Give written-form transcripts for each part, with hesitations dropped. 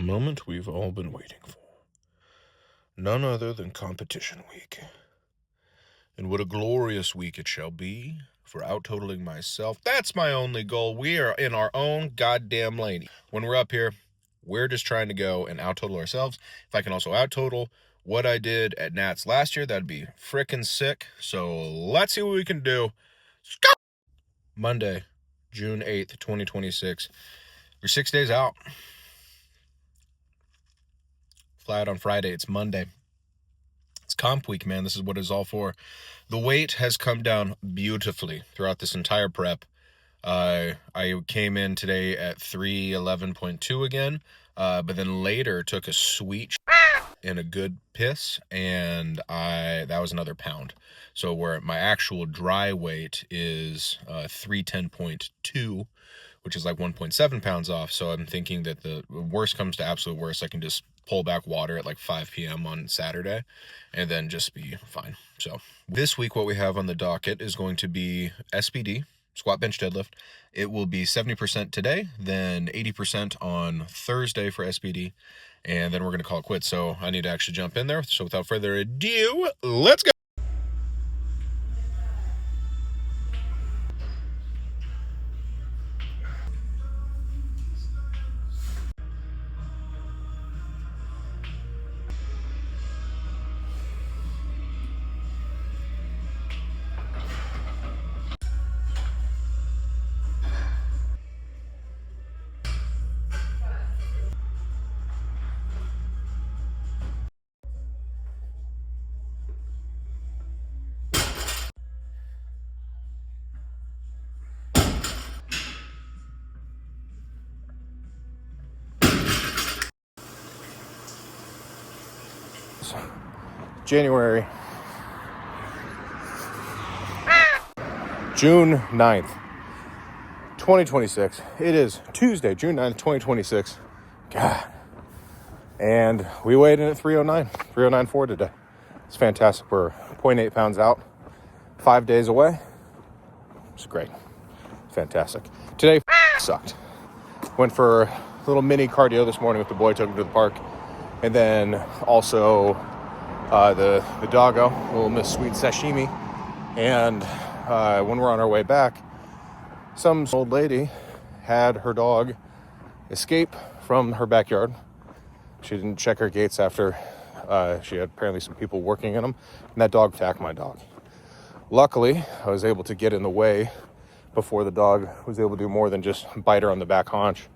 moment we've all been waiting for. None other than competition week. And what a glorious week it shall be for out-totaling myself. That's my only goal. We are in our own goddamn lane. When we're up here, we're just trying to go and out-total ourselves. If I can also out-total what I did at NATS last year, that'd be frickin' sick. So let's see what we can do. Go! Monday, June 8th, 2026. We're 6 days out. Fly out on Friday. It's Monday. It's comp week, man. This is what it's all for. The weight has come down beautifully throughout this entire prep. I came in today at 311.2 again, but then later took a sweet in a good piss, and that was another pound. So where my actual dry weight is 310.2, which is like 1.7 pounds off. So I'm thinking that the worst comes to absolute worst, I can just pull back water at like 5 p.m. on Saturday and then just be fine. So this week, what we have on the docket is going to be SBD, squat, bench, deadlift. It will be 70% today, then 80% on Thursday for SBD, and then we're going to call it quits. So I need to actually jump in there. So without further ado, let's go. January, June 9th, 2026. It is Tuesday, June 9th, 2026. God. And we weighed in at 309.4 today. It's fantastic. We're 0.8 pounds out, 5 days away. It's great. Fantastic. Today sucked. Went for a little mini cardio this morning with the boy, took him to the park. And then also the doggo, little Miss Sweet Sashimi. And when we're on our way back, some old lady had her dog escape from her backyard. She didn't check her gates after she had apparently some people working in them, and that dog attacked my dog. Luckily, I was able to get in the way before the dog was able to do more than just bite her on the back haunch.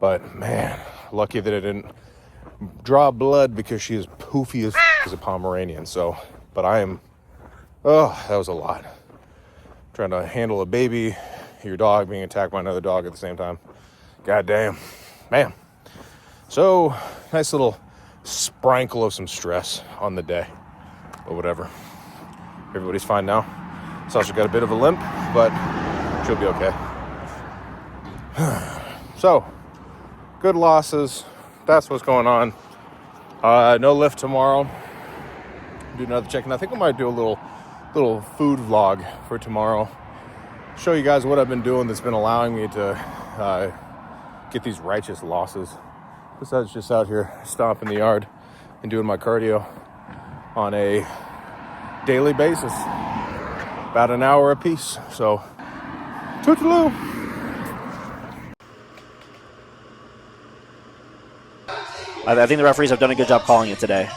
But man, lucky that it didn't draw blood, because she is poofy as a Pomeranian. So, but that was a lot. Trying to handle a baby, your dog being attacked by another dog at the same time. God damn, man. So, nice little sprinkle of some stress on the day, but whatever. Everybody's fine now. Sasha got a bit of a limp, but she'll be okay. So, good losses. That's what's going on. No lift tomorrow. Do another check-in. I think I might do a little food vlog for tomorrow. Show you guys what I've been doing that's been allowing me to get these righteous losses. Besides just out here stomping the yard and doing my cardio on a daily basis. About an hour a piece. So, toodaloo. I think the referees have done a good job calling it today.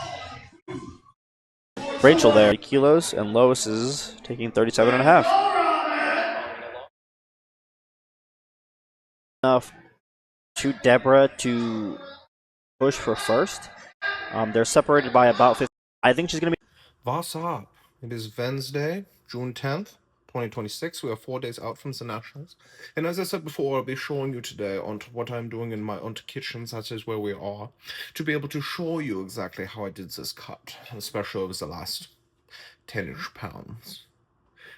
Rachel there, 30 kilos, and Lois is taking 37.5. Enough to Deborah to push for first. They're separated by about 50. I think she's going to be... What's up? It is Wednesday, June 10th, 2026. We are 4 days out from the Nationals. And as I said before, I'll be showing you today on what I'm doing in my own kitchen, such as where we are, to be able to show you exactly how I did this cut, especially over the last 10-ish pounds.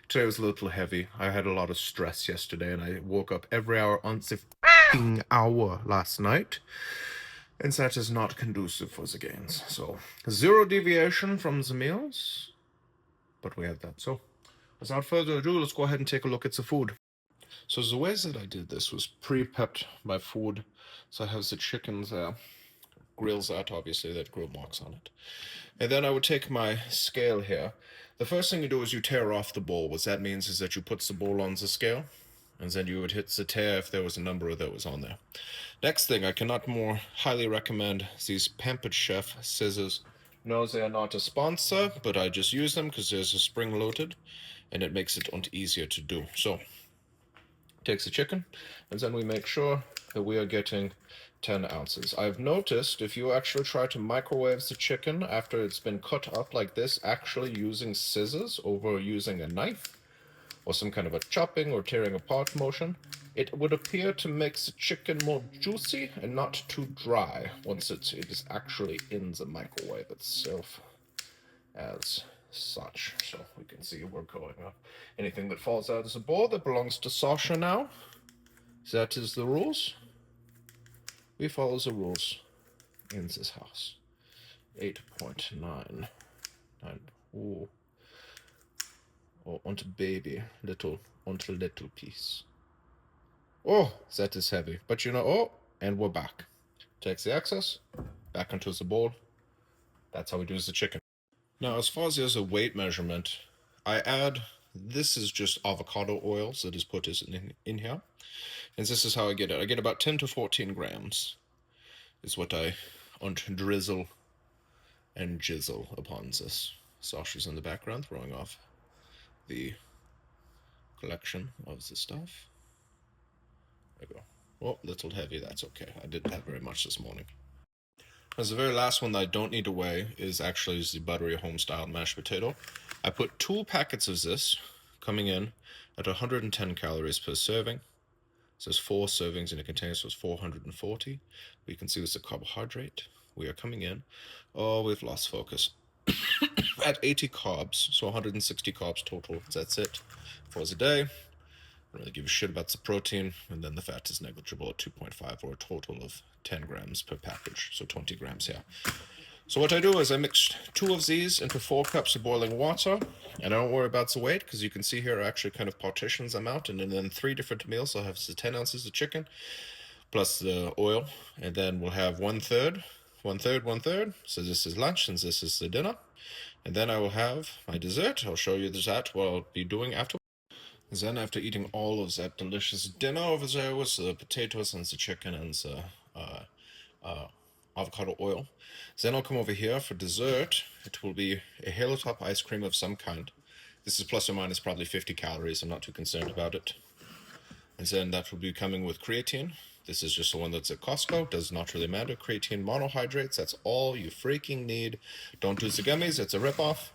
Today was a little heavy. I had a lot of stress yesterday, and I woke up every hour on the f***ing hour last night. And that is not conducive for the gains. So, 0 deviation from the meals. But we had that. So, without further ado, let's go ahead and take a look at the food. So the way that I did this was pre-prepped my food. So I have the chicken there. grills that, obviously, that grill marks on it. And then I would take my scale here. The first thing you do is you tear off the ball. What that means is that you put the ball on the scale, and then you would hit the tear if there was a number that was on there. Next thing, I cannot more highly recommend these Pampered Chef scissors. No, they are not a sponsor, but I just use them because there's a spring loaded, and it makes it easier to do. So, takes the chicken, and then we make sure that we are getting 10 ounces. I've noticed if you actually try to microwave the chicken after it's been cut up like this, actually using scissors over using a knife or some kind of a chopping or tearing apart motion, it would appear to make the chicken more juicy and not too dry once it is actually in the microwave itself as such. So we can see we're going up. Anything that falls out of the bowl that belongs to Sasha now. That is the rules. We follow the rules in this house. 8.9. Oh, and baby, little piece. Oh, that is heavy. But you know, oh, and we're back. Takes the excess, back into the bowl. That's how we do the chicken. Now, as far as a weight measurement, I add, this is just avocado oil that is put in here. And this is how I get it. I get about 10 to 14 grams is what I drizzle and jizzle upon this. Sasha's in the background throwing off the collection of the stuff. There we go. Oh, little heavy, that's okay. I didn't have very much this morning. As the very last one that I don't need to weigh is actually the buttery home-style mashed potato. I put 2 packets of this coming in at 110 calories per serving. So there's 4 servings in a container, so it's 440. We can see this is a carbohydrate. We are coming in. Oh, we've lost focus. At 80 carbs, so 160 carbs total. That's it for the day. I don't really give a shit about the protein, and then the fat is negligible at 2.5, or a total of 10 grams per package, so 20 grams here. So what I do is I mix 2 of these into 4 cups of boiling water, and I don't worry about the weight, because you can see here I actually kind of partitions them out, and then 3 different meals. I'll have the 10 ounces of chicken, plus the oil, and then we'll have 1/3, 1/3, 1/3. So this is lunch, and this is the dinner. And then I will have my dessert. I'll show you that what I'll be doing after. Then after eating all of that delicious dinner over there with the potatoes and the chicken and the avocado oil, then I'll come over here for dessert. It will be a Halo Top ice cream of some kind. This is plus or minus probably 50 calories. I'm not too concerned about it. And then that will be coming with creatine. This is just the one that's at Costco. Does not really matter. Creatine monohydrates. That's all you freaking need. Don't do the gummies. It's a ripoff.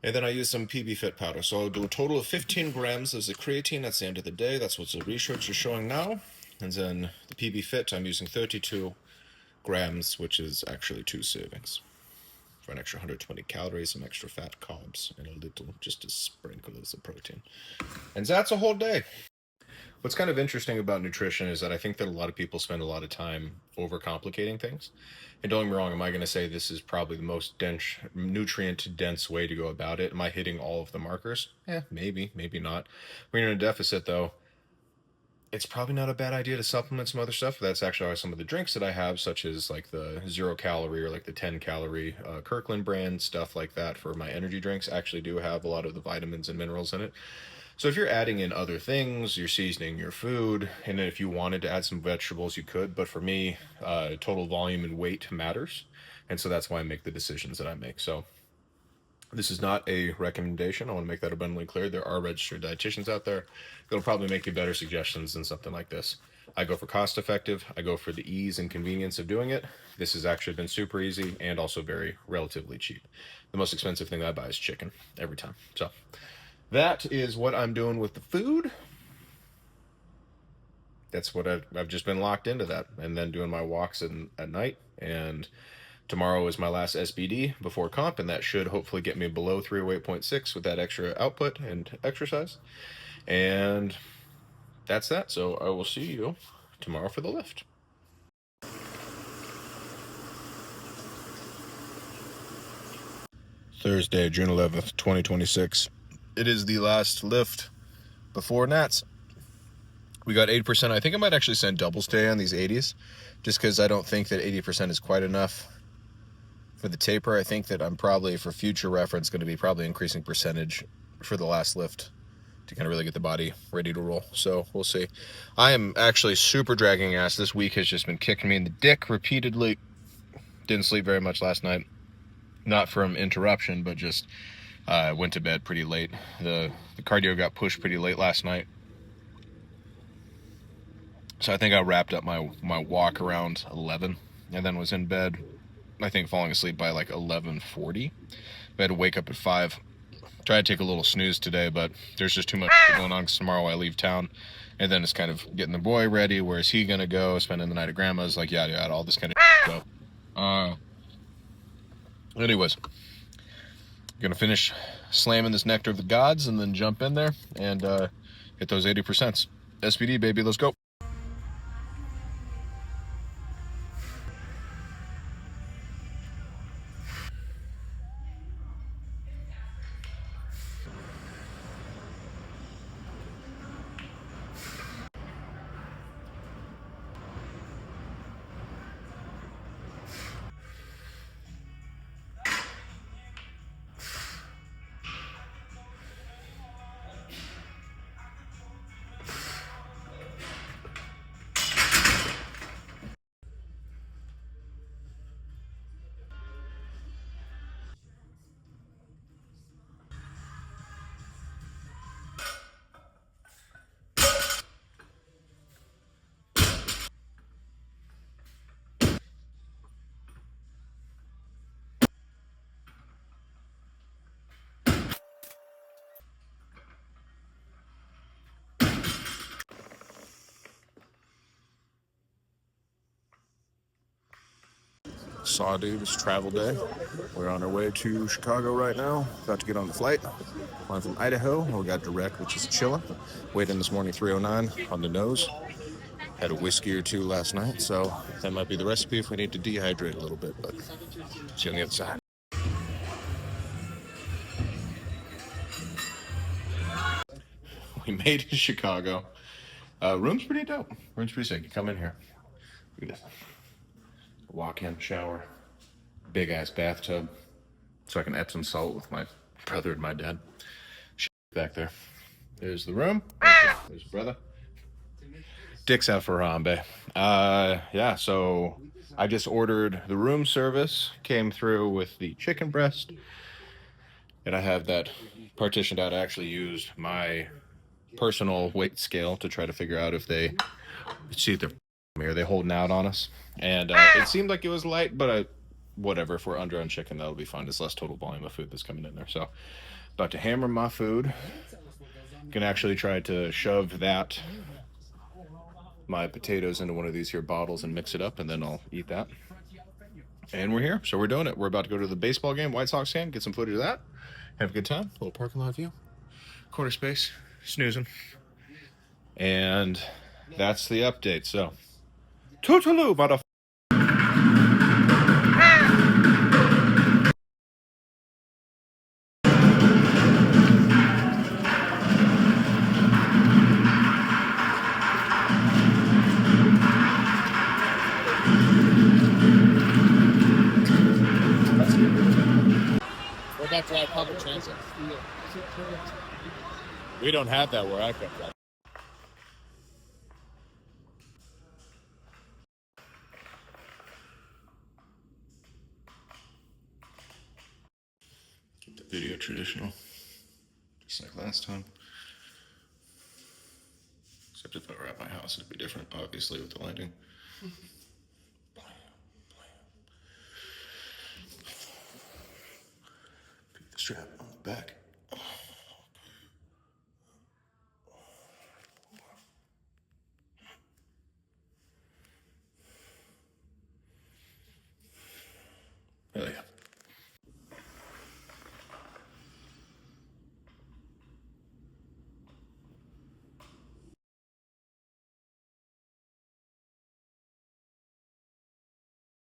And then I use some PB Fit powder. So I'll do a total of 15 grams of the creatine at the end of the day. That's what the research is showing now. And then the PB Fit, I'm using 32 grams, which is actually 2 servings. For an extra 120 calories, some extra fat, carbs, and a little, just a sprinkle of the protein. And that's a whole day. What's kind of interesting about nutrition is that I think that a lot of people spend a lot of time overcomplicating things. And don't get me wrong, am I going to say this is probably the most dense, nutrient-dense way to go about it? Am I hitting all of the markers? Maybe, maybe not. When you're in a deficit, though, it's probably not a bad idea to supplement some other stuff. That's actually some of the drinks that I have, such as like the 0 calorie or like the 10 calorie Kirkland brand, stuff like that for my energy drinks actually do have a lot of the vitamins and minerals in it. So if you're adding in other things, you're seasoning your food, and then if you wanted to add some vegetables, you could. But for me, total volume and weight matters. And so that's why I make the decisions that I make. So this is not a recommendation. I want to make that abundantly clear. There are registered dietitians out there that'll probably make you better suggestions than something like this. I go for cost effective. I go for the ease and convenience of doing it. This has actually been super easy and also very relatively cheap. The most expensive thing I buy is chicken every time. So that is what I'm doing with the food. That's what I've just been locked into that, and then doing my walks at night. And tomorrow is my last SBD before comp, and that should hopefully get me below 308.6 with that extra output and exercise. And that's that. So I will see you tomorrow for the lift. Thursday, June 11th, 2026. It is the last lift before NATS. We got 80%. I think I might actually send double stay on these 80s, just because I don't think that 80% is quite enough for the taper. I think that I'm probably, for future reference, going to be probably increasing percentage for the last lift to kind of really get the body ready to roll. So we'll see. I am actually super dragging ass. This week has just been kicking me in the dick repeatedly. Didn't sleep very much last night. Not from interruption, but just went to bed pretty late. The cardio got pushed pretty late last night. So I think I wrapped up my walk around 11 and then was in bed, I think falling asleep by like 11:40. I had to wake up at 5. Tried to take a little snooze today, but there's just too much going on because tomorrow I leave town. And then it's kind of getting the boy ready. Where's he going to go? Spending the night at grandma's, like yada yada, all this kind of so. Anyways, gonna finish slamming this nectar of the gods and then jump in there and hit those 80%. SPD, baby, let's go. Saw Davis travel day. We're on our way to Chicago right now. About to get on the flight. Flying from Idaho. We got direct, which is chilling. Weighed in this morning 309 on the nose. Had a whiskey or two last night, so that might be the recipe if we need to dehydrate a little bit, but see on the other side. We made it to Chicago. Room's pretty dope. Room's pretty sick. You come in here. Look at this. Walk-in shower. Big ass bathtub. So I can Epsom salt with my brother and my dad. Back there. There's the room. There's brother. Dick's out for Harambe. Yeah, so I just ordered the room service. Came through with the chicken breast. And I have that partitioned out. I actually used my personal weight scale to try to figure out if they see if they're are they holding out on us. And it seemed like it was light, but whatever. If we're under on chicken, that'll be fine. It's less total volume of food that's coming in there. So about to hammer my food. Can actually try to shove my potatoes into one of these here bottles and mix it up, and then I'll eat that. And we're here, so we're doing it. We're about to go to the baseball game, White Sox game, get some footage of that, have a good time, little parking lot view, corner space, snoozing, and that's the update. So toodaloo, motherfucker. We're about to ride public transit. We don't have that where I come from. Keep the video traditional, just like last time. Except if I were at my house, it'd be different, obviously, with the lighting. Pick the strap on the back.